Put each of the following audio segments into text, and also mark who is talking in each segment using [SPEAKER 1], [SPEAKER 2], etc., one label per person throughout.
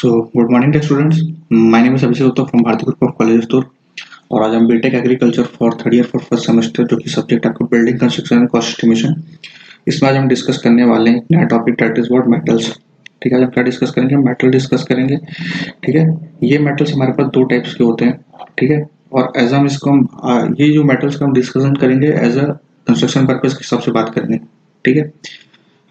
[SPEAKER 1] So, good morning, dear students. My name is Abhishek Gupta from Bharati Group of Colleges Tour और आज हम BTech agriculture for third year for first semester जो कि subject आपका building construction and cost estimation, इसमें आज हम discuss करने वाले हैं एक नया topic that is what metals. ठीक है, आज हम क्या डिस्कस करेंगे? मेटल डिस्कस करेंगे। ठीक है, ये मेटल्स हमारे पास दो टाइप्स के होते हैं। ठीक है, और एज हम इसको ये जो मेटल्स का हम डिस्कशन करेंगे एज अ कंस्ट्रक्शन पर्पज के हिसाब से बात करेंगे। ठीक है,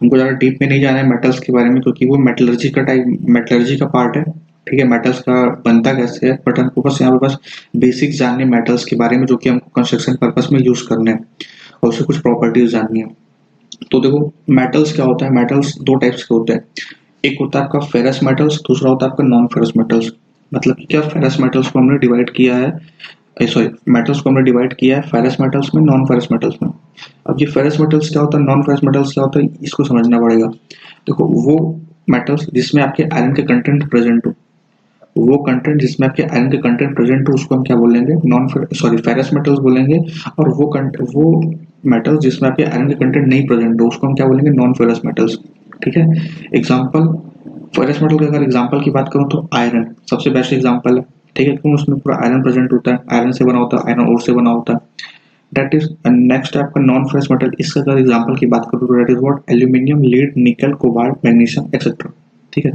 [SPEAKER 1] हमको ज़्यादा डीप में नहीं जाना है मेटल्स के बारे में क्योंकि वो मेटलर्जी का पार्ट है। ठीक है, मेटल्स का बनता कैसे है, बट हमको बस यहाँ पे बस बेसिक्स जानने मेटल्स के बारे में जो कि हमको कंस्ट्रक्शन पर्पस में यूज करने हैं और उसकी कुछ प्रॉपर्टीज जाननी है। तो देखो, मेटल्स क्या होता है? मेटल्स दो टाइप्स के होते हैं। एक होता है आपका फेरस मेटल्स, दूसरा होता है आपका नॉन फेरस मेटल्स। मतलब कि क्या, फेरस मेटल्स को हमने डिवाइड किया है, सॉरी, मेटल्स को हमने डिवाइड किया है फेरस मेटल्स में, नॉन फेरस मेटल्स में। अब ये फेरस मेटल्स क्या होता है, नॉन फेरस मेटल्स क्या होता है, इसको समझना पड़ेगा। देखो, वो मेटल्स जिसमें आपके आयरन के कंटेंट प्रेजेंट हो, वो कंटेंट जिसमें आपके आयरन के कंटेंट प्रेजेंट हो उसको हम क्या बोलेंगे? फेरस मेटल्स बोलेंगे। और वो मेटल्स जिसमें आपके आयरन के कंटेंट नहीं प्रेजेंट हो उसको हम क्या बोलेंगे? Non ferrous metals. ठीक है, एग्जाम्पल, फेरस मेटल की अगर एग्जाम्पल की बात करूँ तो आयरन सबसे बेस्ट एग्जाम्पल है। ठीक है, क्यों? उसमें पूरा आयरन प्रेजेंट होता है, आयरन से बना होता है, आयरन ओर से बना होता है। दैट इज नेक्स्ट है आपका नॉन फेरस मेटल। इसका अगर एग्जाम्पल की बात करूँ तो that is what? Aluminium, lead, निकल, कोबाल्ट, मैग्नीशियम एक्सेट्रा। ठीक है,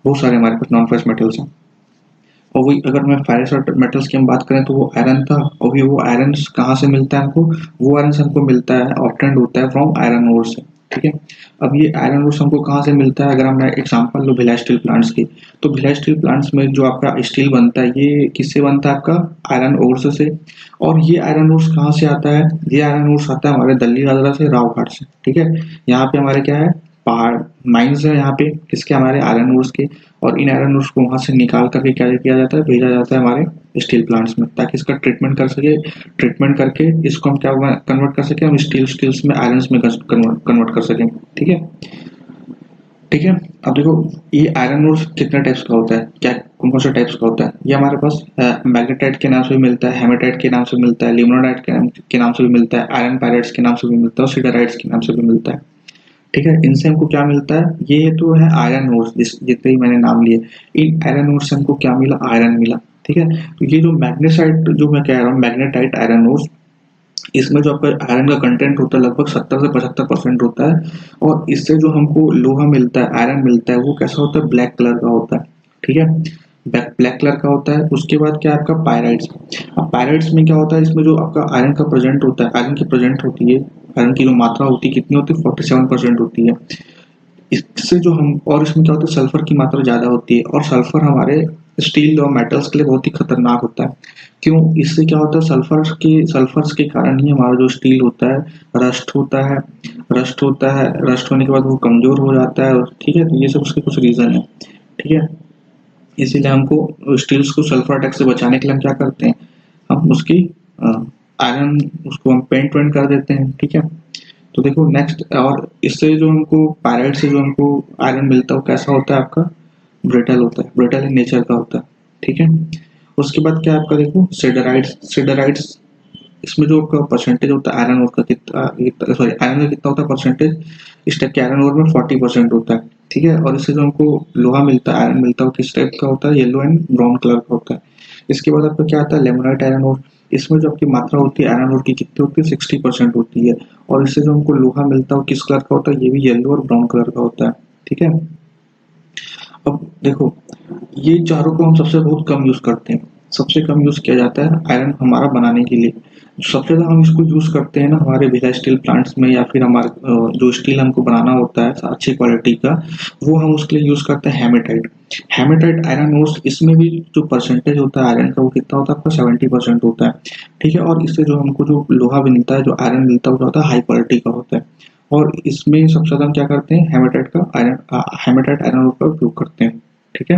[SPEAKER 1] बहुत सारे हमारे पास नॉन फेरस मेटल्स हैं। और वही अगर मैं फेरस मेटल्स की हम बात करें तो वो आयरन था, और भी वो आयरन कहाँ से मिलता है हमको? वो आयरन हमको मिलता है, ऑब्टेन्ड होता है फ्रॉम आयरन ओर से। ठीक है, अब ये आयरन ओर हमको कहाँ से मिलता है? अगर हम एग्जांपल लो भिलाई स्टील प्लांट्स की, तो भिलाई स्टील प्लांट्स में जो आपका स्टील बनता है ये किससे बनता है? आपका आयरन ओर से। और ये आयरन ओर कहाँ से आता है? ये आयरन ओर आता है हमारे दिल्ली दादरा से, रावघाट से। ठीक है, यहाँ पे हमारे क्या है? पहाड़ माइंस है यहाँ पे, किसके? हमारे आयरन ओर्स के। और इन आयरन ओर्स को वहां से निकाल करके क्या किया जाता है? भेजा जाता है हमारे स्टील प्लांट्स में, ताकि इसका ट्रीटमेंट कर सके। ट्रीटमेंट करके इसको हम क्या कन्वर्ट कर सके? हम स्टील्स में, आयरन में कन्वर्ट कर सकें। ठीक है, ठीक है। अब देखो, ये आयरन ओर कितने टाइप्स का होता है, क्या कौन कौन से टाइप्स का होता है? ये हमारे पास मैग्नेटाइट के नाम से भी मिलता है, हेमेटाइट के नाम से मिलता है, लिमोनाइट के नाम से भी मिलता है, आयरन पायराइट्स के नाम से भी मिलता है, और सिडराइट्स के नाम से भी मिलता है। ठीक है, इनसे हमको क्या मिलता है? ये तो है आयरन ओर्स, जितने ही मैंने नाम लिए, इन आयरन ओर्स से हमको क्या मिला? आयरन मिला। ठीक है, तो ये जो मैग्नेसाइट जो मैं कह रहा हूँ, मैग्नेटाइट आयरन ओर्स, इसमें जो आपका आयरन का कंटेंट होता है लगभग 70 से 75% होता है। और इससे जो हमको लोहा मिलता है, आयरन मिलता है, वो कैसा होता है? ब्लैक कलर का होता है। ठीक है, ब्लैक कलर का होता है। उसके बाद क्या आपका पायराइट्स। अब पायराइट्स में क्या होता है? इसमें जो आपका आयरन का प्रेजेंट होता है, आयरन की प्रेजेंट होती है, आयरन की जो मात्रा होती है कितनी होती है? 47% होती है। इससे जो हम, और इसमें क्या होता है? सल्फर की मात्रा ज्यादा होती है, और सल्फर हमारे स्टील और मेटल्स के लिए बहुत ही खतरनाक होता है। क्यों? इससे क्या होता है? सल्फर्स के कारण ही हमारा जो स्टील होता है रस्ट होता है। रस्ट होने के बाद वो कमजोर हो जाता है। ठीक है, तो ये सब उसके कुछ रीजन है। ठीक है, इसीलिए हमको स्टील्स को सल्फर अटैक से बचाने के लिए हम क्या करते हैं? हम उसकी आयरन, उसको हम पेंट वेंट कर देते हैं। ठीक है, तो देखो नेक्स्ट, और इससे जो हमको पायराइट से जो हमको आयरन मिलता है वो कैसा होता है? आपका ब्रिटल होता है, ब्रिटल इन नेचर का होता है। ठीक है, उसके बाद क्या आपका देखो, सिडराइट्स, इसमें जो आपका परसेंटेज होता है आयरन ओर का कितना, सॉरी, आयरन का कितना होता है परसेंटेज? इस टाइप के आयरन ओर में 40% होता है। ठीक है, और इससे जो हमको लोहा मिलता है, आयरन मिलता है, वो किस टाइप का होता है? येलो एंड ब्राउन कलर का होता है। इसके बाद आपका क्या आता है? Limonite iron ore. इसमें जो आपकी मात्रा होती है आयरन ओर की कितनी होती है? 60% होती है। और इससे जो हमको लोहा मिलता है वो किस कलर का होता है? ये भी येलो और ब्राउन कलर का होता है। ठीक है, अब देखो, ये चारों को हम सबसे बहुत कम यूज करते हैं। सबसे कम यूज किया जाता है आयरन हमारा बनाने के लिए। सबसे ज्यादा हम इसको यूज करते हैं ना हमारे भिलाई स्टील प्लांट्स में, या फिर हमारे जो स्टील हमको बनाना होता है अच्छी क्वालिटी का, वो हम उसके लिए यूज करते हैं हेमेटाइट। हेमेटाइट आयरन ओर्स, इसमें भी जो परसेंटेज होता है आयरन का वो कितना होता है? आपका 70% होता है। ठीक है, और इससे जो हमको जो लोहा मिलता है, जो आयरन मिलता है, वो होता है हाई क्वालिटी का होता है। और इसमें सबसे ज्यादा हम क्या करते हैं? हेमेटाइट आयरन ओर का उपयोग करते हैं। ठीक है,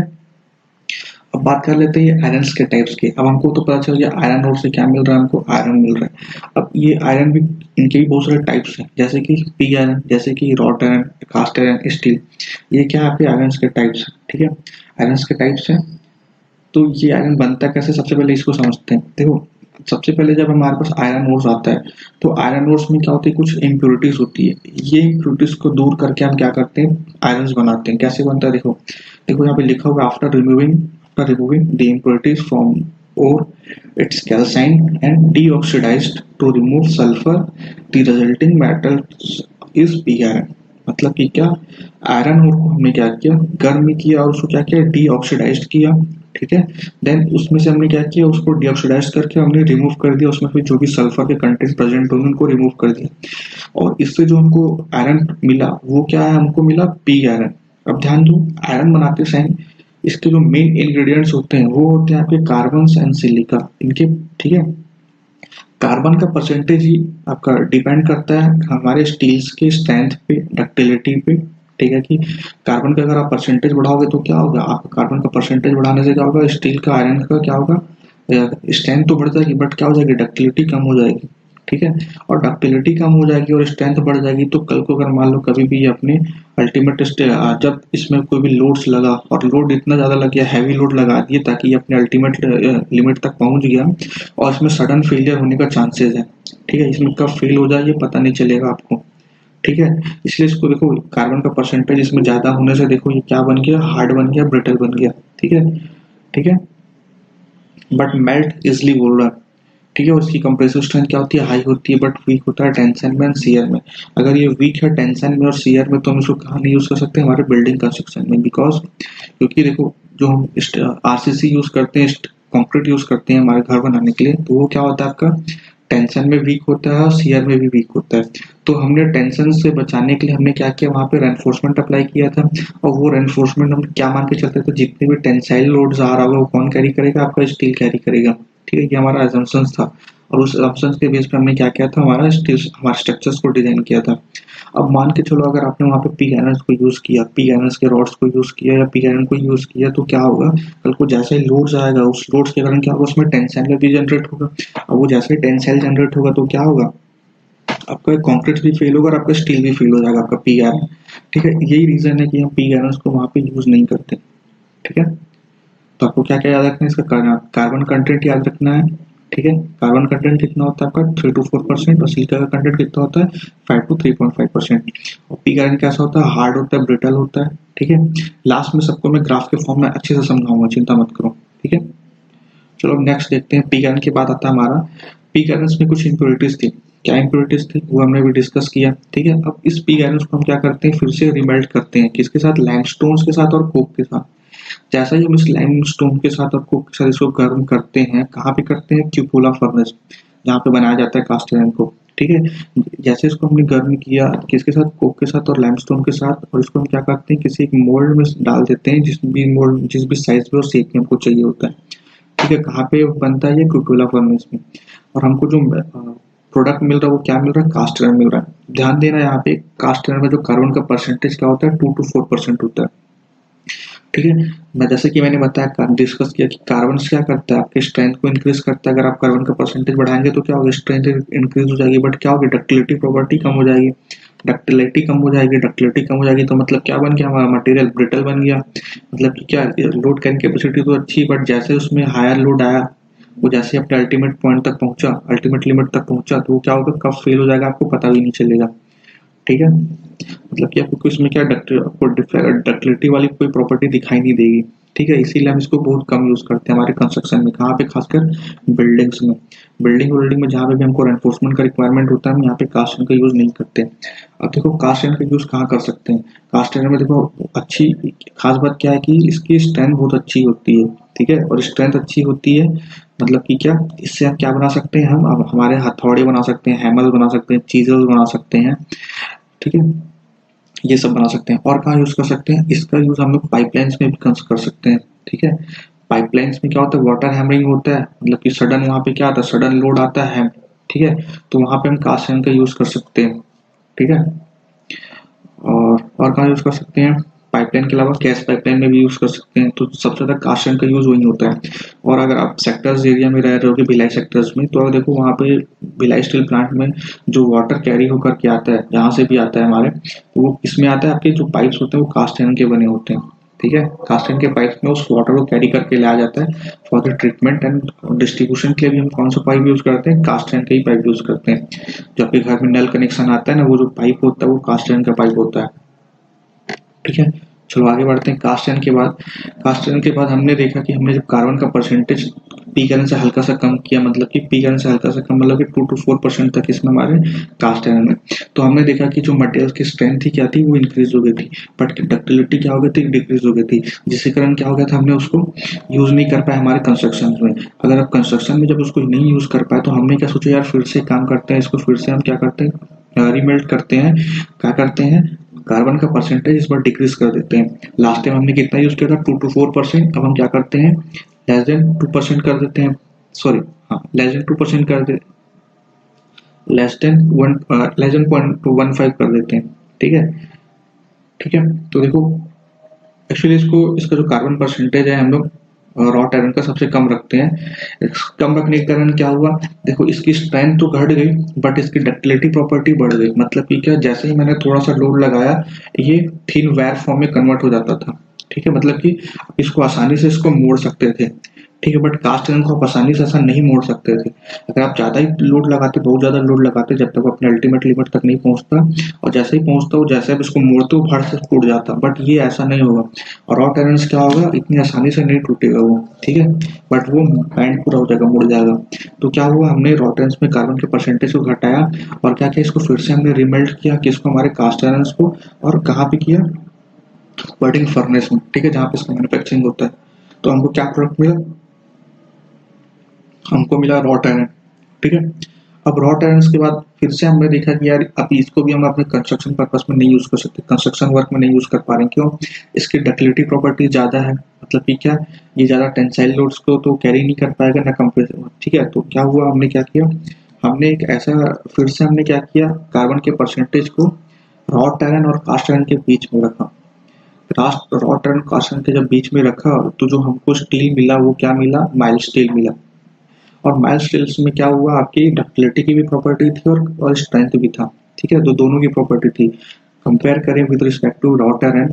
[SPEAKER 1] अब बात कर लेते हैं ये आयरन्स के टाइप्स की। अब हमको तो पता चल गया आयरन ओर से क्या मिल रहा है? हमको आयरन मिल रहा है। अब ये आयरन भी, इनके भी बहुत सारे टाइप्स हैं, जैसे कि पी आयरन, जैसे कि wrought iron, cast iron, steel. ये क्या है? आपके आयरन्स के टाइप्स हैं। ठीक है, आयरन्स के टाइप्स हैं। तो ये आयरन बनता कैसे? सबसे पहले इसको समझते हैं। देखो, सबसे पहले जब हमारे पास आयरन ओर्स आता है तो आयरन ओर्स में क्या होती है, कुछ इम्प्योरिटीज होती है। ये इम्प्योरिटीज को दूर करके हम क्या करते हैं, आयरन्स बनाते हैं। कैसे बनता है, देखो देखो यहाँ पे लिखा हुआ after removing the impurities from ore its calcined and deoxidized to remove sulfur, the resulting metal is pig iron। मतलब कि क्या, आयरन ओर को हमने क्या किया, गर्म किया और उसको क्या किया, डीऑक्सीडाइज किया। ठीक है, देन उसमें से हमने क्या किया, उसको डीऑक्सीडाइज करके हमने रिमूव कर दिया, उसमें फिर जो भी सल्फर के कंटेंट प्रेजेंट होंगे उनको रिमूव कर दिया और इससे जो हमको आयरन मिला वो क्या है, हमको मिला पिग आयरन। अब ध्यान दो, आयरन बनाते टाइम इसके जो मेन इंग्रेडिएंट्स होते हैं वो होते हैं आपके कार्बन एंड सिलिका इनके। ठीक है, कार्बन का परसेंटेज ही आपका डिपेंड करता है हमारे स्टील्स के स्ट्रेंथ पे, डक्टिलिटी पे। ठीक है, कि कार्बन का अगर आप परसेंटेज बढ़ाओगे तो क्या होगा, आप कार्बन का परसेंटेज बढ़ाने से क्या होगा, स्टील का आयरन का क्या होगा, स्ट्रेंथ तो बढ़ जाएगी बट क्या हो जाएगी, डक्टिलिटी कम हो जाएगी। ठीक है, और डक्टिलिटी कम हो जाएगी और स्ट्रेंथ बढ़ जाएगी तो कल को अगर मान लो कभी भी अपने अल्टीमेट जब इसमें कोई भी लोड्स लगा और लोड इतना ज्यादा लग गया, हैवी लोड लगा दिए ताकि ये अपने अल्टीमेट लिमिट तक पहुंच गया और इसमें सडन फेलियर होने का चांसेस है। ठीक है, इसमें कब फेल हो जाए ये पता नहीं चलेगा आपको। ठीक है, इसलिए इसको देखो, कार्बन का परसेंटेज इसमें ज्यादा होने से देखो ये क्या बन गया, हार्ड बन गया, ब्रिटल बन गया। ठीक है, ठीक है, बट मेल्ट इजली बोल रहा है। ठीक है, उसकी कंप्रेसिव स्ट्रेंथ क्या होती है, हाई होती है, बट वीक होता है टेंशन में एंड शियर में। अगर ये वीक है टेंशन में और शियर में तो हम इसको कहाँ नहीं यूज कर सकते, हमारे बिल्डिंग कंस्ट्रक्शन में। बिकॉज क्योंकि देखो जो हम आरसीसी यूज करते हैं, कंक्रीट यूज करते हैं हमारे घर बनाने के लिए, तो वो क्या होता है आपका टेंशन में वीक होता है और शियर में भी वीक होता है। तो हमने टेंशन से बचाने के लिए हमने क्या किया, वहां पे रेनफोर्समेंट अप्लाई किया था और वो रेनफोर्समेंट हम क्या मान के चलते थे, जितने भी टेंसाइल लोड्स आ रहा होगा वो कौन कैरी करेगा, आपका स्टील कैरी करेगा। ठीक है, ये हमारा assumptions था और उस assumptions के बेस पे हमने क्या किया था, हमारा स्टील हमारे स्ट्रक्चर्स को डिजाइन किया था। अब मान के चलो अगर आपने वहां पे पिग आयरन को यूज किया, पिग आयरन के रॉड्स को यूज किया या पिग आयरन को यूज किया तो क्या होगा, कल को जैसे ही लोड्स आएगा उस लोड्स के कारण क्या होगा, उसमें टेंसाइल भी जनरेट होगा। अब वो जैसे ही टेंसाइल जनरेट होगा तो क्या होगा, आपका कंक्रीट भी फेल होगा और आपका स्टील भी फेल हो जाएगा, आपका पिग आयरन। ठीक है, यही रीजन है कि हम पिग आयरन को वहां पे यूज नहीं करते। ठीक है, तो आपको क्या क्या याद रखना है, इसका कार्बन कंटेंट याद रखना है। ठीक है, कार्बन कंटेंट कितना होता है आपका 3 to 4% और सिलिका का कंटेंट कितना होता है 5 to 3.5%। और पिग आयरन कैसा होता है, हार्ड होता है, ब्रिटल होता है। ठीक है, लास्ट में सबको मैं ग्राफ के फॉर्म में अच्छे से समझाऊंगा, चिंता मत करो। ठीक है, चलो नेक्स्ट देखते हैं। पिग आयरन के बाद आता है हमारा, पिग आयरन में कुछ इंप्योरिटीज थी। क्या इंप्योरिटीज थी वो हमने भी डिस्कस किया। ठीक है, अब इस पिग आयरन को हम क्या करते हैं, फिर से रिमेल्ट करते हैं, किसके साथ, लाइमस्टोन्स के साथ और कोक के साथ। जैसा ही हम इस लाइमस्टोन के साथ और कोक के साथ इसको गर्म करते हैं, कहाँ पे करते हैं, क्यूपोला फर्नेस, जहाँ पे बनाया जाता है कास्ट आयरन को। ठीक है, जैसे इसको हमने गर्म किया किसके साथ, कोक के साथ और लाइमस्टोन के साथ, और इसको हम क्या करते हैं, किसी एक मोल्ड में डाल देते हैं, जिस भी साइज में और शेप में हमको चाहिए होता है। ठीक है, कहाँ पे बनता है ये, क्यूपोला फर्नेस में। और हमको जो प्रोडक्ट मिल रहा है वो क्या मिल रहा है, कास्ट आयरन मिल रहा है। ध्यान देना यहाँ पे, कास्ट आयरन में जो कार्बन का परसेंटेज क्या होता है 2 to 4% होता है। ठीक है, मैं जैसे कि मैंने बताया, डिस्कस किया कि कार्बन क्या करता है, आपके स्ट्रेंथ को इंक्रीज करता है। अगर आप कार्बन का परसेंटेज बढ़ाएंगे तो क्या होगा, स्ट्रेंथ इंक्रीज हो जाएगी, बट क्या होगी, डक्टिलिटी प्रॉपर्टी कम हो जाएगी। डक्टिलिटी कम हो जाएगी, डक्टिलिटी कम हो जाएगी तो मतलब क्या बन गया, हमारा मटेरियल ब्रिटल बन गया। मतलब कि क्या, लोड कैरिंग कैपेसिटी तो अच्छी, बट जैसे उसमें हायर लोड आया, वो जैसे अपने अल्टीमेट पॉइंट तक पहुंचा, अल्टीमेट लिमिट तक पहुंचा, तो वो क्या होगा, कब फेल हो जाएगा आपको पता भी नहीं चलेगा। ठीक है, मतलब कि आपको इसमें क्या आपको डक्टिलिटी वाली कोई प्रॉपर्टी दिखाई नहीं देगी। ठीक है, इसीलिए हम इसको बहुत कम यूज करते हैं हमारे कंस्ट्रक्शन में। कहाँ पे, खासकर बिल्डिंग्स में, बिल्डिंग में जहाँ पे भी हमको रेनफोर्समेंट का रिक्वायरमेंट होता है हम यहाँ पे कास्ट आयरन का यूज नहीं करते। अब देखो कास्ट आयरन का यूज कहाँ कर सकते हैं, कास्ट आयरन में देखो अच्छी खास बात क्या है कि इसकी स्ट्रेंथ बहुत अच्छी होती है। ठीक है, और स्ट्रेंथ अच्छी होती है मतलब कि क्या, इससे हम क्या बना सकते हैं, हम अब हमारे हथौड़े बना सकते हैं, हैमर बना सकते हैं, चीजल्स बना सकते हैं। ठीक है, ये सब बना सकते हैं। और कहाँ यूज कर सकते हैं, इसका यूज हम लोग पाइपलाइंस में भी कर सकते हैं। ठीक है, पाइपलाइंस में क्या होता है, वाटर हैमरिंग होता है, मतलब कि सडन वहां पे क्या आता है, सडन लोड आता है। ठीक है, तो वहां पे हम कास्ट आयरन का यूज कर सकते हैं। ठीक है, और कहाँ यूज कर सकते हैं, पाइपलाइन के अलावा गैस पाइपलाइन में भी यूज कर सकते हैं। तो सबसे ज्यादा कास्ट आयरन का यूज वही होता है। और अगर आप सेक्टर्स एरिया में रह रहे हो, भिलाई सेक्टर्स में, तो अगर देखो वहाँ पे भिलाई स्टील प्लांट में जो वाटर कैरी होकर के आता है, जहाँ से भी आता है हमारे, तो वो इसमें आता है, आपके जो पाइप्स होते हैं वो कास्ट आयरन के बने होते हैं। ठीक है। कास्ट आयरन के पाइप में उस वाटर को कैरी करके लाया जाता है for the treatment and distribution के लिए भी हम कौन सा पाइप यूज करते हैं, कास्ट आयरन का ही पाइप यूज करते हैं। जो आपके घर में नल कनेक्शन आता है ना, वो जो पाइप होता है वो कास्ट आयरन का पाइप होता है, ठीक है। चलो आगे बढ़ते हैं। कास्ट आयरन के बाद हमने देखा कि हमने जब कार्बन का परसेंटेज पी आयरन से हल्का सा कम किया, मतलब कि पी आयरन से हल्का सा कम मतलब कि 2 to 4% तक इसमें हमारे कास्ट आयरन में, तो हमने देखा कि जो मटेरियल की स्ट्रेंथ थी क्या थी, वो इंक्रीज हो गई थी, बट डक्टिलिटी क्या हो गई थी, डिक्रीज हो गई थी, जिसके कारण क्या हो गया था, हमने उसको यूज नहीं कर पाए हमारे कंस्ट्रक्शन में। अगर आप कंस्ट्रक्शन में जब उसको नहीं यूज कर पाए तो हमने क्या सोचा, यार फिर से काम करते हैं इसको, फिर से हम क्या करते हैं, रीमेल्ट करते हैं, क्या करते हैं, कार्बन का परसेंटेज इस बार डिक्रीज कर देते हैं। लास्ट टाइम हमने कितना यूज किया था, 2 to 4%, अब हम क्या करते हैं, लेस देन 2% कर देते हैं, सॉरी हाँ लेस देन 2% कर दे, लेस देन 0.15 कर देते हैं, ठीक है। ठीक है, तो देखो एक्चुअली इसका जो कार्बन परसेंटेज है हम लोग रॉट आयरन का सबसे कम रखते हैं। कम रखने के कारण क्या हुआ, देखो इसकी स्ट्रेंथ तो घट गई बट इसकी डक्टिलिटी प्रॉपर्टी बढ़ गई। मतलब कि क्या, जैसे ही मैंने थोड़ा सा लोड लगाया ये थिन वायर फॉर्म में कन्वर्ट हो जाता था, ठीक है। मतलब कि इसको आसानी से इसको मोड़ सकते थे, ठीक है, बट कास्ट आयरन को आप आसानी से ऐसा नहीं मोड़ सकते थे। अगर आप ज्यादा ही लोड लगाते, बहुत ज्यादा लोड लगाते, जब तक वो अपने अल्टीमेट लिमिट तक नहीं पहुंचता, और जैसे ही पहुंचता वो जैसे आप इसको मोड़ते हो फट से टूट जाता, बट ये ऐसा नहीं होगा। और रॉट आयरन क्या होगा, इतनी आसानी से नहीं टूटेगा वो, ठीक है, बट वो बैंड पूरा हो जाएगा, मुड़ जाएगा। तो क्या हुआ, हमने रॉट आयरन में कार्बन के परसेंटेज को घटाया और क्या किया, इसको फिर से हमने रिमेल्ट किया, किसको, हमारे कास्ट आयरन को, और कहाँ पे किया, बर्निंग फर्नेस में, ठीक है, जहाँ पे इसका मैन्युफैक्चरिंग होता है। तो हमको क्या प्रोडक्ट मिला, हमको मिला रॉट आयरन, ठीक है। अब रॉट आयरन के बाद फिर से हमने देखा कि यार अब इसको भी हम अपने कंस्ट्रक्शन पर्पस में नहीं यूज कर सकते, कंस्ट्रक्शन वर्क में नहीं यूज कर पा रहे हैं, क्यों, इसकी डक्टिलिटी प्रॉपर्टी ज्यादा है, मतलब कि क्या, ये ज्यादा टेंसाइल लोड्स को तो कैरी नहीं कर पाएगा ना कंप्रेसर, ठीक है। तो क्या हुआ, हमने क्या किया, हमने एक ऐसा, फिर से हमने क्या किया, कार्बन के परसेंटेज को रॉट आयरन और कास्ट आयरन के बीच में रखा। रॉट आयरन कास्ट आयरन के जब बीच में रखा तो जो हमको स्टील मिला वो क्या मिला, माइल्ड स्टील मिला। और माइल्ड स्टील्स में क्या हुआ, आपकी डक्टिलिटी की भी प्रॉपर्टी थी और स्ट्रेंथ भी था, ठीक है, तो दोनों की प्रॉपर्टी थी। कंपेयर करें with respect to wrought iron,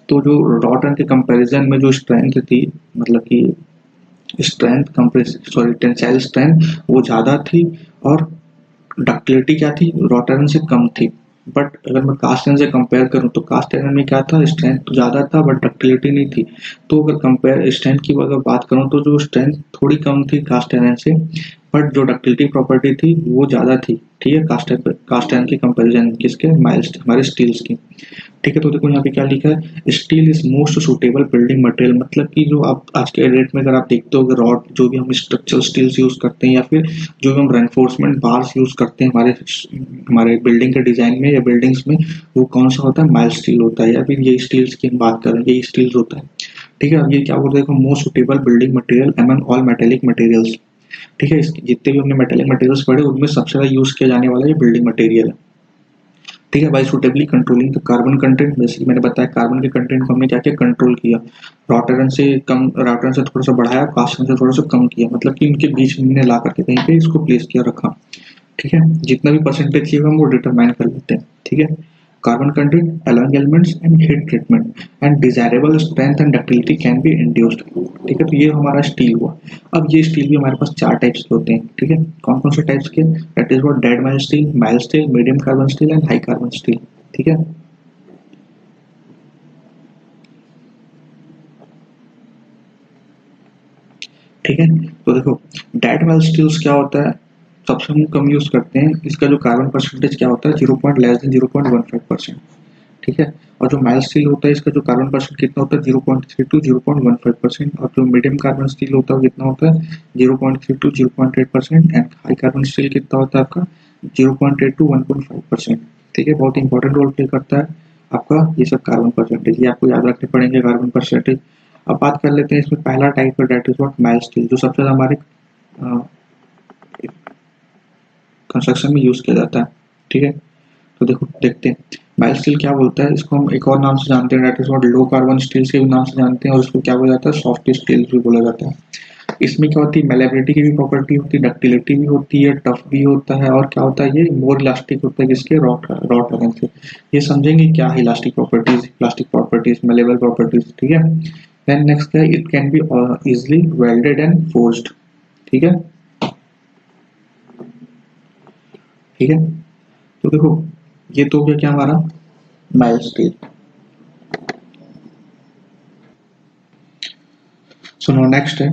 [SPEAKER 1] तो जो रॉट आयरन के कंपैरिजन में जो स्ट्रेंथ थी, मतलब कि strength compress sorry tensile strength वो ज्यादा थी, और डक्टिलिटी क्या थी, रॉट आयरन से कम थी। बट अगर मैं कास्ट आयरन से कंपेयर करूं तो कास्ट आयरन में क्या था, स्ट्रेंथ तो ज्यादा था बट डक्टिलिटी नहीं थी। तो अगर कंपेयर स्ट्रेंथ की अगर बात करूं तो जो स्ट्रेंथ थोड़ी कम थी कास्ट आयरन से, बट जो डक्टिलिटी प्रॉपर्टी थी वो ज्यादा थी, ठीक है, कास्ट आयरन की कंपैरिजन किसके, माइल्ड हमारे स्टील्स की, ठीक है। तो देखो यहाँ पे क्या लिखा है, steel is most suitable building material, मतलब कि जो आप आज के डेट में अगर आप देखते हो रॉड, जो भी हम स्ट्रक्चरल स्टील्स यूज करते हैं या फिर जो भी हम रेनफोर्समेंट बार्स यूज करते हैं हमारे हमारे बिल्डिंग के डिजाइन में या बिल्डिंग्स में, वो कौन सा होता है, माइल्ड स्टील होता है, या फिर यही स्टील्स की हम बात करें, यही स्टील्स होता है, ठीक है। अब ये क्या बोलते हैं, most suitable building material among all metallic materials, ठीक है। जितने भी हमने मेटेलिक मटेरियल्स पढ़े उनमें सबसे ज्यादा यूज किया जाने वाला ये बिल्डिंग मटेरियल है, ठीक है। By suitably controlling the carbon content, जैसे मैंने बताया कार्बन के कंटेंट को हमने क्या किया, कंट्रोल किया, रॉट आयरन से कम, रॉट आयरन से थोड़ा सा बढ़ाया, कास्ट आयरन से थोड़ा सा कम किया, मतलब कि इनके बीच में हमने ला करके कहीं पे इसको प्लेस किया, रखा, ठीक है। जितना भी परसेंटेज चाहिए हम वो डिटरमाइन कर लेते हैं, ठीक है। Carbon content, alloying elements and heat treatment and desirable strength and ductility can be induced, ठीक है। तो ये हमारा स्टील हुआ। अब ये स्टील भी हमारे पास 4 टाइप्स के होते हैं, ठीक है। कौन कौन से टाइप्स के, that is what dead mild steel, medium carbon steel and high carbon steel, ठीक है। ठीक है, तो देखो डेड माइल्ड स्टील्स क्या होता है, सबसे हम कम यूज करते हैं, इसका जो कार्बन परसेंटेज क्या होता है, 0.15%, ठीक है। और जो माइल्ड स्टील होता है इसका जो कार्बन परसेंट कितना होता है, 0.3 to 0.15%, और जो मीडियम कार्बन स्टील होता है कितना होता है, 0.3 to 0.8%, and high carbon steel कितना होता है आपका, 0.8 to 1.5%, ठीक है। बहुत इंपॉर्टेंट रोल प्ले करता है आपका ये सब कार्बन परसेंटेज, ये आपको याद रखने पड़ेंगे कार्बन परसेंटेज। अब बात कर लेते हैं इसमें पहला टाइप का, that is what mild steel, जो सबसे ज्यादा हमारे कंस्ट्रक्शन में यूज किया जाता है, ठीक है। तो देखो देखते हैं माइल्ड स्टील क्या बोलता है, इसको हम एक और नाम से जानते हैं, that is what low carbon steel के नाम से जानते हैं, और इसको क्या बोला जाता है, सॉफ्ट स्टील भी बोला जाता है। इसमें क्या होती है, मेलेबिलिटी की भी प्रॉपर्टी होती है, डक्टिलिटी भी होती है, टफ भी होता है, और क्या होता है ये मोर इलास्टिक होता है किसके, रॉड लगन से। ये समझेंगे क्या है elastic properties, plastic properties, malleable properties, ठीक है। देन नेक्स्ट है it can be easily welded and forced, ठीक है, ठीक है। तो देखो ये तो हो गया क्या हमारा माइल्ड स्टील। सुनो नेक्स्ट है,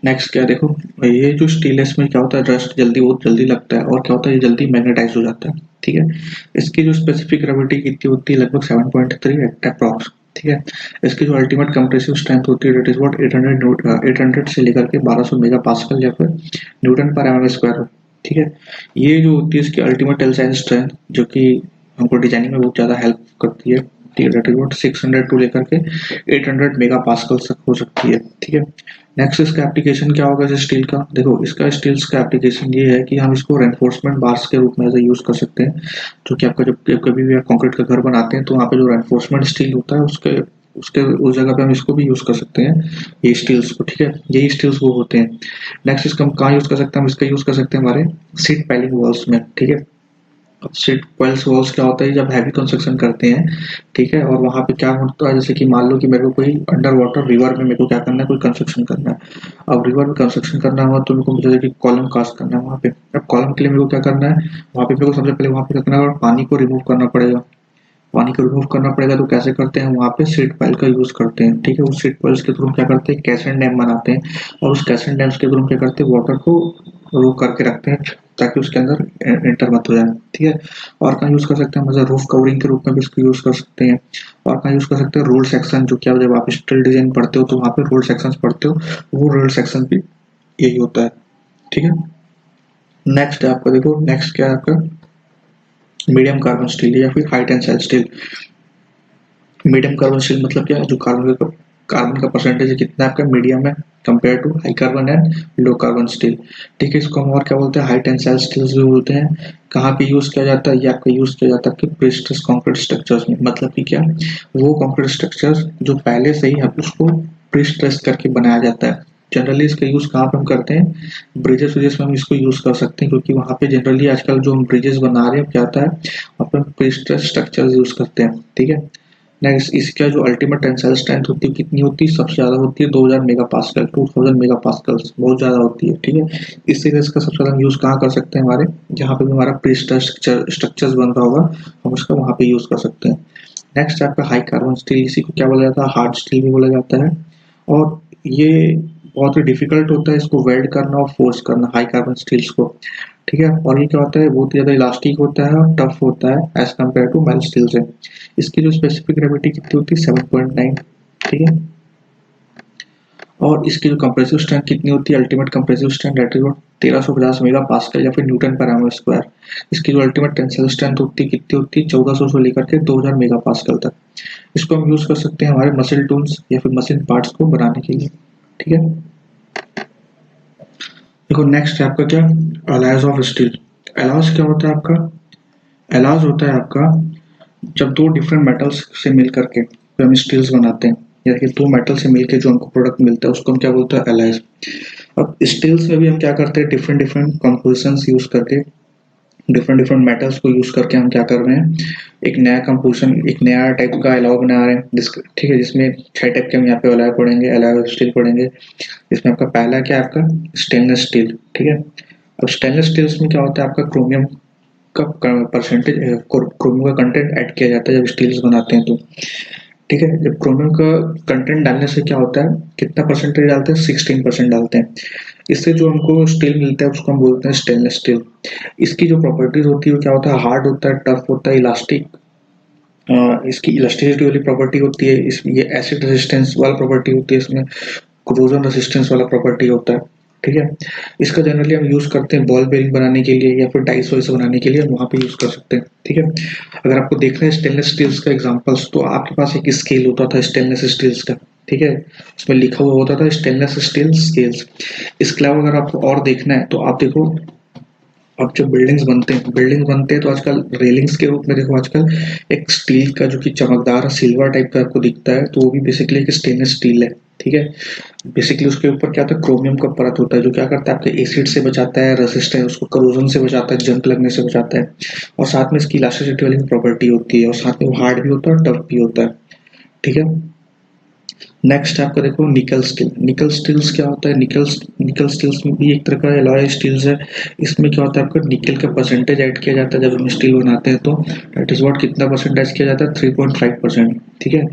[SPEAKER 1] नेक्स्ट क्या देखो, ये जो स्टील है इसमें क्या होता है, रस्ट जल्दी बहुत जल्दी लगता है, और क्या होता है ये जल्दी मैग्नेटाइज हो जाता है, ठीक है। इसकी जो स्पेसिफिक ग्रेविटी कितनी होती है, लगभग 7.3 अप्रॉक्स, ठीक है। इसकी जो अल्टीमेट कंप्रेसिव स्ट्रेंथ होती है, डेट इज व्हाट 800 से लेकर के 1200 मेगा पास्कल या फिर न्यूटन पर एमएम स्क्वायर, ठीक है। ये जो होती है इसकी अल्टीमेट टेंसाइल स्ट्रेंथ, जो कि हमको डिजाइनिंग में बहुत ज्यादा हेल्प करती है, ठीक है, डेट इज व्हाट 600 टू लेकर के 800 मेगा पास्कल तक हो सकती है, ठीक है। नेक्स्ट इसका एप्लीकेशन क्या होगा इस स्टील का, देखो इसका स्टील्स का एप्लीकेशन ये है कि हम इसको रेनफोर्समेंट बार्स के रूप में ऐसे यूज कर सकते हैं, जो कि आपका जब कभी भी आप कंक्रीट का घर बनाते हैं तो वहाँ पे जो रेनफोर्समेंट स्टील होता है उसके उसके उस जगह पे हम इसको भी यूज कर सकते हैं, ये स्टील्स को, ठीक है, यही स्टील्स वो होते हैं। नेक्स्ट इसका हम कहाँ यूज कर सकते हैं, हम इसका यूज कर सकते हैं हमारे सीट पाइलिंग वॉल्स में, ठीक है। अब सीट पाइल्स वॉल्स क्या होता है, जब हैवी कंस्ट्रक्शन करते हैं, ठीक है, और वहां पे क्या होता है, जैसे कि मान लो कि मेरे को कोई अंडर वाटर रिवर में मेरे को क्या करना है, कोई कंस्ट्रक्शन करना है। अब रिवर में कंस्ट्रक्शन करना हुआ तो मेरे को जैसे कि कॉलम कास्ट करना है वहाँ पे। अब कॉलम के लिए मेरे को क्या करना है, वहाँ पे मेरे को सबसे पहले वहाँ पे क्या करना है, पानी को रिमूव करना पड़ेगा। पानी को रिमूव करना पड़ेगा तो कैसे करते हैं, वहाँ पे सीट पाइल का यूज करते हैं, ठीक है। उस सीट पाइल्स के थ्रू क्या करते हैं, कैसन डैम बनाते हैं, और उस कैसन डैम्स के थ्रू क्या करते हैं, वाटर को रोक करके रखते हैं ताकि उसके अंदर एंटर मत हो जाए, ठीक है। और कहाँ यूज कर सकते हैं, मतलब रूफ कवरिंग के रूप में भी इसको यूज कर सकते हैं। और कहाँ यूज कर सकते हैं, रोल सेक्शन, जो क्या जब आप स्टील डिजाइन पढ़ते हो तो वहाँ पे रोल सेक्शन पढ़ते हो, वो रोल सेक्शन भी यही होता है, ठीक है। नेक्स्ट है आपका, देखो नेक्स्ट क्या है आपका, मीडियम कार्बन स्टील या फिर high tensile steel. Medium carbon steel मतलब क्या है, जो कार्बन का परसेंटेज है कितना आपका मीडियम है compare to high carbon and low carbon steel, ठीक है। इसको हम और क्या बोलते हैं, हाई टेंसाइल स्टील्स भी बोलते हैं। कहाँ पे यूज किया जाता है, ये आपका यूज किया जाता है कि प्रीस्ट्रेस कंक्रीट स्ट्रक्चर्स में, मतलब कि क्या, वो कंक्रीट स्ट्रक्चर्स जो पहले से ही हम उसको प्रीस्ट्रेस करके बनाया जाता है। जनरली इसका यूज कहाँ पे हम करते हैं, ब्रिजेस व्रिजेस में हम इसको यूज कर सकते हैं, क्योंकि वहाँ पे जनरली आजकल जो हम ब्रिजेस बना रहे हैं क्या होता है, वहाँ पे प्रीस्ट्रेस स्ट्रक्चर्स यूज करते हैं, ठीक है। नेक्स्ट इसका जो अल्टीमेट टेंसाइल स्ट्रेंथ होती है कितनी होती है, सबसे ज्यादा होती है 2000 मेगा पास्कल, 2000 मेगा पास्कल, बहुत ज्यादा होती है, ठीक है। इसीलिए इसका सबसे ज्यादा यूज कहाँ कर सकते हैं, हमारे जहाँ पे भी हमारा प्रीस्ट्रेस स्ट्रक्चर्स बन रहा होगा हम उसका वहाँ पे यूज कर सकते हैं। नेक्स्ट आपका हाई कार्बन स्टील, इसी को क्या बोला जाता है, हार्ड स्टील भी बोला जाता है, और ये बहुत ही डिफिकल्ट होता है इसको वेल्ड करना और फोर्स करना, हाई कार्बन स्टील्स को, ठीक है। और ये क्या होता है, बहुत ही ज्यादा इलास्टिक होता है और टफ होता है as compare to mild steel से। इसकी जो स्पेसिफिक ग्रेविटी कितनी होती है, 7.9, ठीक है। और इसकी जो कंप्रेसिव स्ट्रेंथ कितनी होती है, ultimate compressive strength that is 1350 mega pascal या फिर न्यूटन पर एमएम स्क्वायर। इसकी जो अल्टीमेट टेंसाइल स्ट्रेंथ होती है कितनी होती है, 1400 से लेकर के 2000 मेगा पास्कल तक। इसको हम यूज कर सकते हैं हमारे मसल टूल्स या फिर मशीन पार्ट्स को बनाने के लिए, ठीक है। देखो नेक्स्ट है आपका क्या, अलॉयज ऑफ स्टील। अलॉयज क्या होता है आपका, अलॉयज होता है आपका जब दो डिफरेंट मेटल्स से मिल करके जो हम स्टील्स बनाते हैं, या कि दो मेटल से मिलकर जो हमको प्रोडक्ट मिलता है उसको हम क्या बोलते हैं, अलॉयज। अब स्टील्स में भी हम क्या करते हैं, डिफरेंट डिफरेंट कंपोजिशंस यूज करके, डिफरेंट डिफरेंट मेटल्स को यूज करके हम क्या कर रहे हैं, एक नया कंपोजिशन, एक नया टाइप का अलॉय बना रहे हैं, ठीक है, जिसमें 6 टाइप के हम यहाँ पे अलॉय पढ़ेंगे, अलॉय ऑफ स्टील पढ़ेंगे। इसमें आपका पहला क्या है, आपका स्टेनलेस स्टील, ठीक है। अब स्टेनलेस स्टील्स में क्या होता है, आपका क्रोमियम का परसेंटेज, क्रोमियम का कंटेंट ऐड किया जाता है जब स्टील्स बनाते हैं तो, ठीक है। जब क्रोमियम का कंटेंट डालने से क्या होता है, कितना परसेंटेज डालते हैं, 16% डालते हैं। इससे जो हमको स्टील मिलता है उसको हम बोलते हैं स्टेनलेस स्टील। इसकी जो प्रॉपर्टीज होती है वो क्या होता है, हार्ड होता है, टफ होता है, इलास्टिक, इसकी इलास्टिसिटी वाली प्रॉपर्टी होती है, इसमें ये एसिड रेजिस्टेंस वाला प्रॉपर्टी होती है, इसमें कोरोजन रेजिस्टेंस वाला प्रॉपर्टी होता है, ठीक है। इसका जनरली हम यूज करते हैं बॉल बेरिंग बनाने के लिए या फिर टाइल्स वाइल्स बनाने के लिए, हम वहाँ पे यूज कर सकते हैं, ठीक है। अगर आपको देखना है स्टेनलेस स्टील्स का एग्जांपल्स, तो आपके पास एक स्केल होता था स्टेनलेस स्टील्स का, ठीक है, उसमें लिखा हुआ होता था स्टेनलेस स्टील स्केल्स। इसके अलावा अगर आपको और देखना है तो आप देखो, अब जब बिल्डिंग्स बनते हैं तो आजकल रेलिंग्स के रूप में देखो, आजकल एक स्टील का जो कि चमकदार सिल्वर टाइप का आपको दिखता है, तो वो भी बेसिकली एक स्टेनलेस स्टील है, ठीक है। बेसिकली उसके ऊपर क्या होता है, क्रोमियम का परत होता है जो क्या करता है आपके एसिड से बचाता है, रेसिस्टेंस उसको करोजन से बचाता है, जंग लगने से बचाता है, और साथ में इसकी इलास्टिसिटी वाली प्रॉपर्टी होती है, और साथ में वो हार्ड भी होता है और टफ भी होता है। ठीक है। नेक्स्ट आपका देखो निकल स्टील। निकल स्टील्स क्या होता है, निकल स्टील्स में भी एक तरह का एलॉय स्टील्स है। इसमें क्या होता है आपका निकल का परसेंटेज ऐड किया जाता है जब हम स्टील बनाते हैं, तो दैट इज व्हाट कितना परसेंटेज किया जाता है, 3.5%। ठीक है।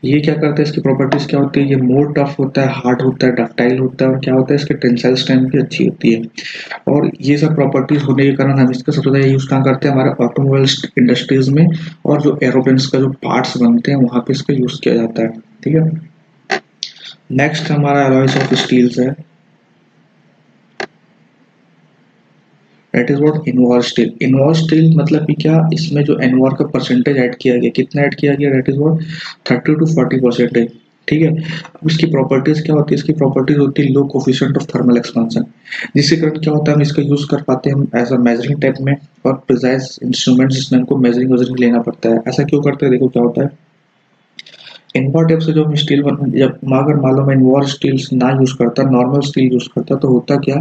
[SPEAKER 1] ये क्या करता है, इसकी प्रॉपर्टीज क्या होती है, ये मोर टफ होता है, हार्ड होता है, डक्टाइल होता है, और क्या होता है इसकी टेंसाइल स्ट्रेंथ भी अच्छी होती है। और ये सब प्रॉपर्टीज होने के कारण हम इसका सबसे ज्यादा यूज कहाँ करते हैं, हमारे ऑटोमोबाइल इंडस्ट्रीज में, और जो एरोप्लेन्स का जो पार्ट्स बनते हैं वहां पे इसका यूज किया जाता है। ठीक है। नेक्स्ट हमारा अलॉयज ऑफ स्टील्स है, that is what Invar steel. Invar steel मतलब कि क्या, इसमें जो एनवॉर का परसेंटेज ऐड किया गया, कितना ऐड किया गया, दैट इज व्हाट 30 to 40%। ठीक है। अब इसकी प्रॉपर्टीज क्या होती है, इसकी प्रॉपर्टीज होती है लो कोफिशिएंट ऑफ थर्मल एक्सपेंशन, जिसके कारण क्या होता है हम इसका यूज कर पाते हैं एज अ मेजरिंग टाइप में, और प्रिसाइज इंस्ट्रूमेंट जिसमें हमको मेजरिंग वजरिंग लेना पड़ता है। ऐसा क्यों करते हैं, देखो क्या होता है, इनवॉर टाइप से जो हम स्टील जब अगर मान लो मैं इनवॉर स्टील ना यूज करता, नॉर्मल स्टील यूज करता, तो होता क्या,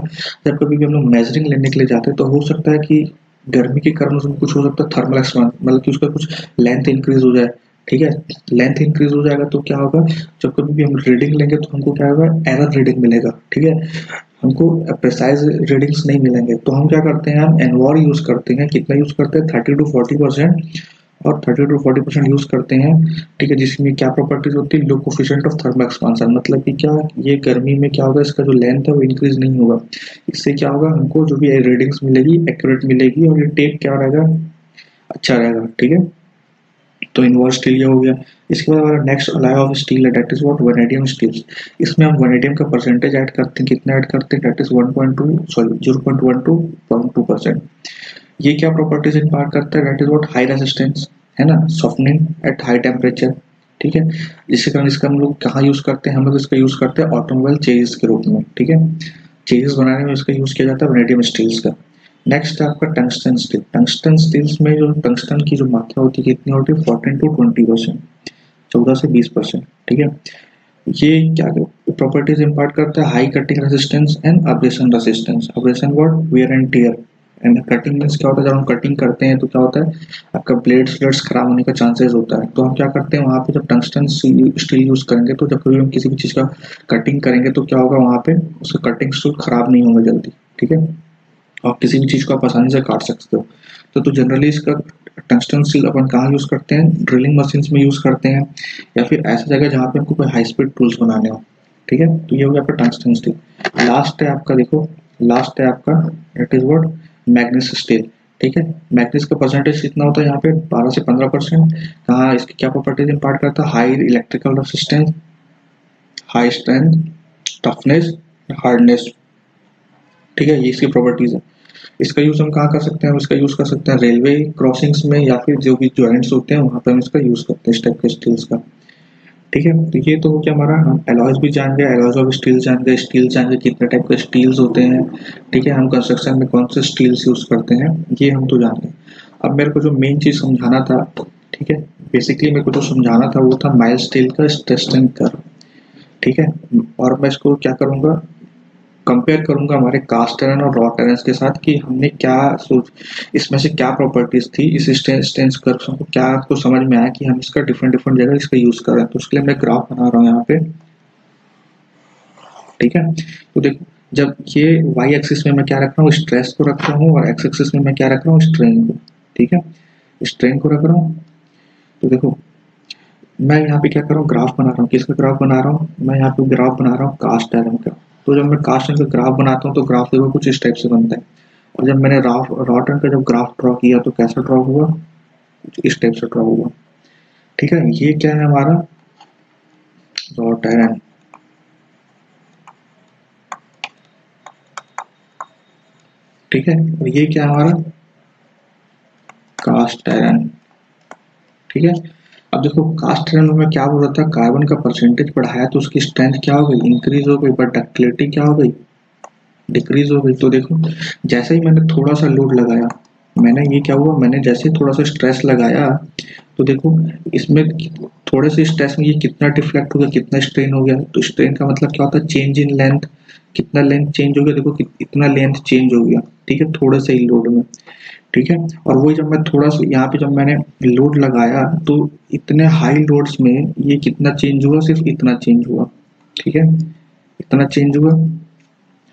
[SPEAKER 1] जब कभी भी हम लोग मेजरिंग लेने के लिए जाते हैं तो हो सकता है कि गर्मी के कारण उसमें कुछ हो सकता है थर्मल एक्सपांशन, मतलब कि उसका कुछ लेंथ इंक्रीज हो जाए। ठीक है। लेंथ इंक्रीज हो जाएगा तो क्या होगा, जब कभी भी हम रीडिंग लेंगे तो हमको क्या होगा, एरर रीडिंग मिलेगा। ठीक है। हमको प्रिसाइज रीडिंग्स नहीं मिलेंगे, तो हम क्या करते हैं, हम एनवॉर यूज करते हैं। कितना यूज करते हैं, 30 to 40%, और 30 to 40% यूज करते हैं। ठीक है। जिसमें क्या प्रॉपर्टीज होती है, लो कोफिशिएंट ऑफ थर्मल एक्सपांशन, मतलब कि क्या, ये गर्मी में क्या होगा, इसका जो लेंथ है वो इंक्रीज नहीं होगा। इससे क्या होगा, हमको जो भी रीडिंग्स मिलेगी एक्यूरेट मिलेगी, और ये टेप क्या रहेगा, अच्छा रहेगा। ठीक है। तो इनवॉल्व स्टील ये हो गया। इसके बाद हमारा नेक्स्ट अलॉय ऑफ स्टील है, that is what vanadium steels. इसमें हम वैनेडियम का परसेंटेज ऐड करते हैं, कितना ऐड करते हैं, दैट इज 0.1 to 2%। ये क्या प्रॉपर्टीज इम्पार्ट करता है, that is what high resistance, है ना, सॉफ्टनिंग एट हाई टेम्परेचर। ठीक है। जिसके कारण इसका हम लोग कहाँ यूज करते हैं, हम लोग इसका यूज करते हैं ऑटोमोबाइल चेसिस के रूप में। ठीक है। चेसिस बनाने में इसका यूज किया जाता है वैनेडियम स्टील्स का। नेक्स्ट है आपका टंगस्टन स्टील। टंगस्टन स्टील्स में जो टंगस्टन की जो मात्रा होती है कितनी होती है, 14 to 20%, 14 से 20%। ठीक है। ये क्या प्रॉपर्टीज इम्पार्ट करता है, high cutting resistance and abrasion resistance. Abrasion what, wear and tear, and cutting means क्या होता है, जब हम कटिंग करते हैं तो क्या होता है, आपका ब्लेड्स खराब होने का चांसेस होता है। तो हम क्या करते हैं, वहाँ पे जब टंगस्टन स्टील यूज करेंगे, तो जब कभी हम किसी भी चीज़ का कटिंग करेंगे तो क्या होगा, वहाँ पे उसका कटिंग स्टूल खराब नहीं होंगे जल्दी। ठीक है। आप किसी भी चीज़ को आप आसानी से काट सकते हो। तो जनरली इसका टंगस्टन स्टील अपन कहाँ यूज़ करते हैं, ड्रिलिंग मशीन्स में यूज़ करते हैं, या फिर ऐसी जगह जहाँ पे हमको कोई हाई स्पीड टूल्स बनाने हो। ठीक है। तो ये हो गया आपका टंगस्टन स्टील। लास्ट है आपका, देखो लास्ट है आपका, it is what manganese steel. ठीक है। मैग्नीस का परसेंटेज कितना होता है यहाँ पे, 12 से 15%। कहाँ इसकी क्या प्रॉपर्टीज इम्पार्ट करता है, high electrical resistance, high strength, toughness, hardness. ठीक है। ये इसकी प्रॉपर्टीज है। इसका यूज हम कहाँ कर सकते हैं, हम इसका यूज कर सकते हैं रेलवे क्रॉसिंग्स में, या फिर जो भी जॉइंट्स होते हैं वहां पर हम इसका यूज करते हैं इस टाइप के स्टील्स का। ठीक है। तो ये तो हो गया हमारा, हम एलॉयज भी जान गए, एलॉयज ऑफ स्टील जान गए, स्टील जान गए कितने टाइप के स्टील्स होते हैं। ठीक है। हम कंस्ट्रक्शन में कौन से स्टील्स यूज करते हैं ये हम तो जान गए। अब मेरे को जो मेन चीज समझाना था, ठीक है, बेसिकली मेरे को जो समझाना था वो था माइल्ड स्टील का स्ट्रेस स्ट्रेन कर्व। ठीक है। और मैं इसको क्या करूंगा, कंपेयर करूंगा हमारे कास्ट आयरन और रॉट आयरन के साथ, कि हमने क्या सोच, इसमें से क्या प्रॉपर्टीज थी इस स्ट्रेंथ कर्व को, क्या आपको समझ में आया कि हम इसका डिफरेंट डिफरेंट जगह इसका यूज कर रहे हैं। तो उसके लिए मैं ग्राफ बना रहा हूँ यहाँ पे। ठीक है। तो देखो, जब ये वाई एक्सिस में मैं क्या रख रहा हूँ, स्ट्रेस को रख रहा हूँ, और एक्स एक्सिस में मैं क्या रख रहा हूँ, स्ट्रेन को। ठीक है। स्ट्रेन को रख रहा हूँ। तो देखो मैं यहाँ पे क्या कर रहा हूँ, ग्राफ बना रहा हूँ, किसका ग्राफ बना रहा हूँ, मैं यहाँ पे ग्राफ बना रहा हूँ कास्ट आयरन का। तो जब मैं कास्ट आयरन का ग्राफ बनाता हूँ तो ग्राफ देखो कुछ इस टाइप से बनता है, और जब मैंने रॉट आयरन का जब ग्राफ ड्रॉ किया तो कैसा ड्रॉ हुआ, इस टाइप से ड्रॉ हुआ। ठीक है। ये क्या है हमारा रॉट आयरन। ठीक है। और ये क्या है हमारा कास्ट आयरन। ठीक है। अब देखो कास्ट आयरन में क्या बोल रहा था, कार्बन का परसेंटेज बढ़ाया तो उसकी स्ट्रेंथ क्या हो गई, इंक्रीज हो गई, बट डक्टिलिटी क्या हो गई, डिक्रीज हो गई। तो देखो जैसे ही मैंने थोड़ा सा लोड लगाया, मैंने ये क्या हुआ, मैंने जैसे थोड़ा सा स्ट्रेस लगाया तो देखो इसमें थोड़े से स्ट्रेस में ये कितना डिफ्लेक्ट हो गया, कितना स्ट्रेन हो गया। तो स्ट्रेन का मतलब क्या होता है, चेंज इन लेंथ, कितना लेंथ चेंज हो गया, देखो इतना लेंथ चेंज हो गया, ठीक है, थोड़े से ही लोड में, ठीक है। और वही जब मैं थोड़ा सा यहाँ पे जब मैंने लोड लगाया तो इतने हाई लोड्स में ये कितना चेंज हुआ, सिर्फ इतना चेंज हुआ, ठीक है, इतना चेंज हुआ।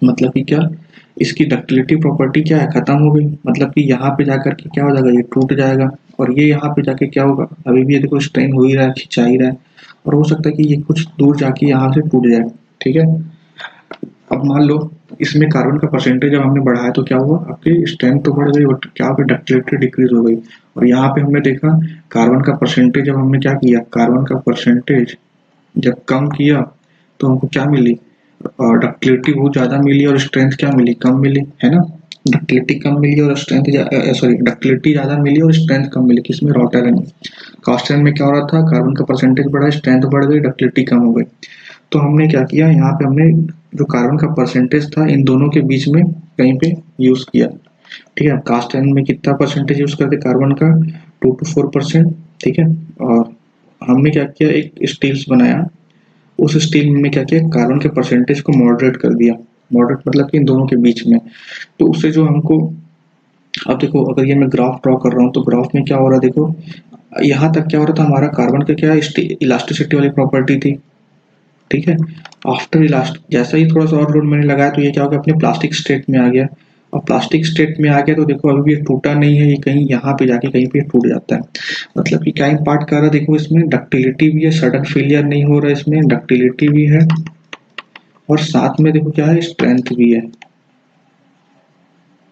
[SPEAKER 1] मतलब कि क्या, इसकी डक्टिलिटी प्रॉपर्टी क्या है, खत्म हो गई। मतलब कि यहाँ पे जाकर के क्या हो जाएगा, ये टूट जाएगा। और ये यहाँ पे जाके क्या होगा, अभी भी ये देखो स्ट्रेन हो ही रहा है, खिंचा ही रहा है, और हो सकता है कि ये कुछ दूर जाके यहाँ से टूट जाए, ठीक है। अब मान लो इसमें कार्बन का परसेंटेज जब हमने बढ़ाया तो क्या हुआ, आपकी स्ट्रेंथ तो बढ़ गई बट क्या हो गया, डक्टिलिटी डिक्रीज हो गई। और यहाँ पे हमने देखा कार्बन का परसेंटेज जब हमने क्या किया, कार्बन का परसेंटेज जब कम किया तो हमको क्या मिली, और डक्टिलिटी बहुत ज्यादा मिली और स्ट्रेंथ क्या मिली, कम मिली, है ना। डक्टिलिटी कम मिली और स्ट्रेंथ सॉरी डक्टिलिटी ज्यादा मिली और स्ट्रेंथ कम मिली, किसमें, रॉटरन में। कास्टरन में क्या हो रहा था, कार्बन का परसेंटेज बढ़ा, स्ट्रेंथ बढ़ गई, डक्टिलिटी कम हो गई। तो हमने क्या किया, यहाँ पे हमने जो कार्बन का परसेंटेज था इन दोनों के बीच में कहीं पे यूज किया, ठीक है। कास्ट आयरन में कितना परसेंटेज यूज करते कार्बन का, 2 to 4%, ठीक है। और हमने क्या किया, एक स्टील्स बनाया, उस स्टील में क्या किया, कार्बन के परसेंटेज को मॉडरेट कर दिया। मॉडरेट मतलब कि इन दोनों के बीच में। तो उससे जो हमको, अब देखो अगर ये मैं ग्राफ ड्रॉ कर रहा हूँ तो ग्राफ में क्या हो रहा है, देखो यहाँ तक क्या हो रहा था, हमारा कार्बन का क्या इलास्टिसिटी वाली प्रॉपर्टी थी, ठीक है। आफ्टर इलास्ट जैसा ही थोड़ा सा और लोड मैंने लगाया तो ये क्या हो गया, अपने प्लास्टिक स्टेट में आ गया। और प्लास्टिक स्टेट में आ गया तो देखो अभी भी ये टूटा नहीं है, ये कहीं यहाँ पे जाके कहीं पे टूट जाता है। मतलब कि क्या इम्पार्ट कर रहा है, देखो इसमें डक्टिलिटी भी है, सडन फेलियर नहीं हो रहा है, इसमें डक्टिलिटी भी है और साथ में देखो क्या है, स्ट्रेंथ भी है,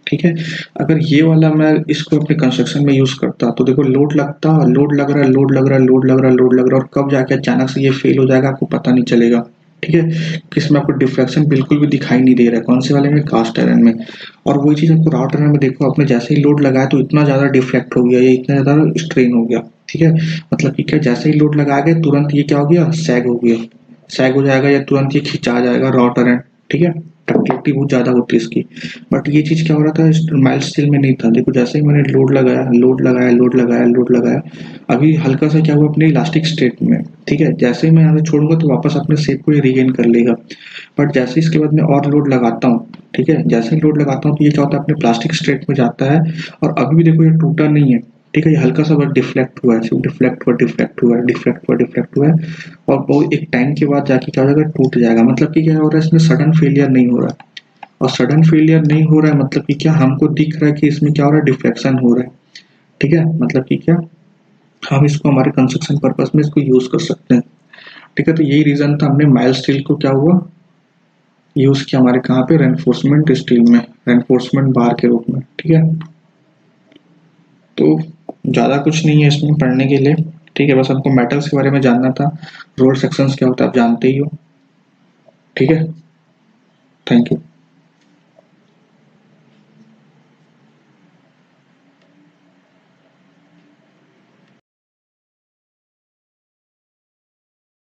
[SPEAKER 1] ठीक है। अगर ये वाला मैं इसको अपने कंस्ट्रक्शन में यूज करता तो देखो लोड लगता, लोड लग रहा है, लोड लग रहा है, लोड लग रहा है, लोड लग रहा है, और कब जाके अचानक से ये फेल हो जाएगा आपको पता नहीं चलेगा, ठीक है। किसमें आपको डिफ्लेक्शन बिल्कुल भी दिखाई नहीं दे रहा है, कौन से वाले में, कास्ट आयरन में। और वही चीज आपको रॉड आयरन में देखो, आपने जैसे ही लोड लगाया तो इतना ज्यादा डिफ्लेक्ट हो गया, ये इतना ज्यादा स्ट्रेन हो गया, ठीक है। मतलब कि क्या, जैसे ही लोड लगाया गया तुरंत ये क्या हो गया, सैग हो गया, सैग हो जाएगा या तुरंत ये खिंचा जाएगा रॉड आयरन, ठीक है। डक्टिलिटी बहुत ज्यादा होती है इसकी। बट ये चीज क्या हो रहा था, माइल्ड स्टील में नहीं था। देखो जैसे ही मैंने लोड लगाया, लोड लगाया, लोड लगाया, लोड लगाया, अभी हल्का सा क्या हुआ, अपने इलास्टिक स्टेट में, ठीक है। जैसे ही मैं यहाँ से छोड़ूंगा तो वापस अपने शेप को रिगेन कर लेगा। बट जैसे इसके बाद मैं और लोड लगाता हूँ, ठीक है, जैसे ही लोड लगाता हूँ तो ये क्या होता है, अपने प्लास्टिक स्टेट में जाता है। और अभी भी देखो ये टूटा नहीं है, ठीक है, ये हल्का सा बस डिफ्लेक्ट हुआ है, सिर्फ डिफ्लेक्ट हुआ, डिफ्लेक्ट हुआ है, डिफ्लेक्ट हुआ, डिफ्लेक्ट हुआ है। और वो एक टाइम के बाद जाके क्या हो जाएगा, टूट जाएगा। मतलब कि क्या हो रहा है, इसमें सडन फेलियर नहीं हो रहा है। और सडन फेलियर नहीं हो रहा है मतलब कि क्या, हमको दिख रहा है कि इसमें क्या हो रहा है, डिफ्लेक्शन हो रहा है, ठीक है। मतलब कि क्या, हम इसको हमारे कंस्ट्रक्शन पर्पस में इसको यूज कर सकते हैं, ठीक है। तो यही रीजन था, हमने माइल्ड स्टील को क्या हुआ, यूज किया हमारे कहाँ पे, रेनफोर्समेंट स्टील में, रेनफोर्समेंट बार के रूप में, ठीक है। तो ज्यादा कुछ नहीं है इसमें पढ़ने के लिए, ठीक है। बस हमको मेटल्स के बारे में जानना था, रोल सेक्शंस क्या होता है आप जानते ही हो, ठीक है। Thank you.